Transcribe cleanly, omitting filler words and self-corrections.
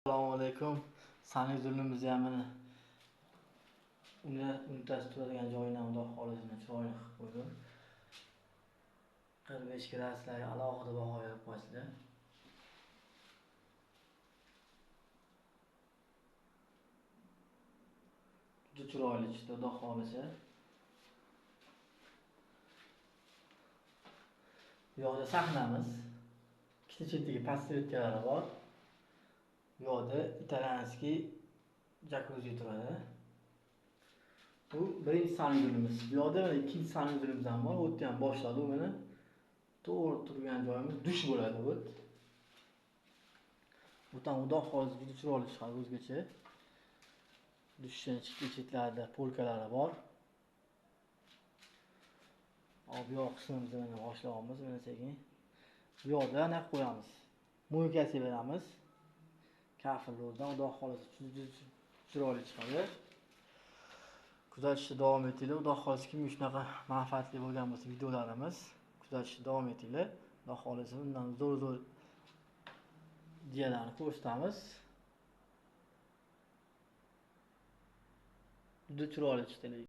Assalomu alaykum. Sani zulmimizni ham unitasi turadigan joyini Xudo xolisini chiroyli qilib qo'ydim. 45 gradslarga alohida baho berib qo'yasizlar. Juda chiroyli chiqdi, Xudo xolisi. Bu yoqda sahnamiz. Ikkita chetiga podstretkalari bor. Bu yoqda italyanskiy jakuzi turadi. Bu birinchi sanuzulimiz. Bu yoqda ikkinchi sanuzulimiz ham bor. O'tni ham boshladi u meni. To'g'ri turgan joyimiz dush bo'ladi bu. O'tan Xudo xolisi juda chiroyli chiqadi o'zgacha. Dushning chetlarida polkalari bor. Bu yoq qismimizni mana boshlayapmiz mana sekin. Bu yoqda naq qo'yamiz. Mo'ykasi beramiz. Kafirlardan Xudo xolisi juda chiroyli chiqadi. Kuzatishda davom etinglar. Xudo xolisi kim shunaqa manfaatli bo'lgan bo'lsa videolarimiz kuzatishda davom etinglar. Xudo xolisi undan zo'r diyalarni ko'rsatamiz. Juda chiroyli chiqdi.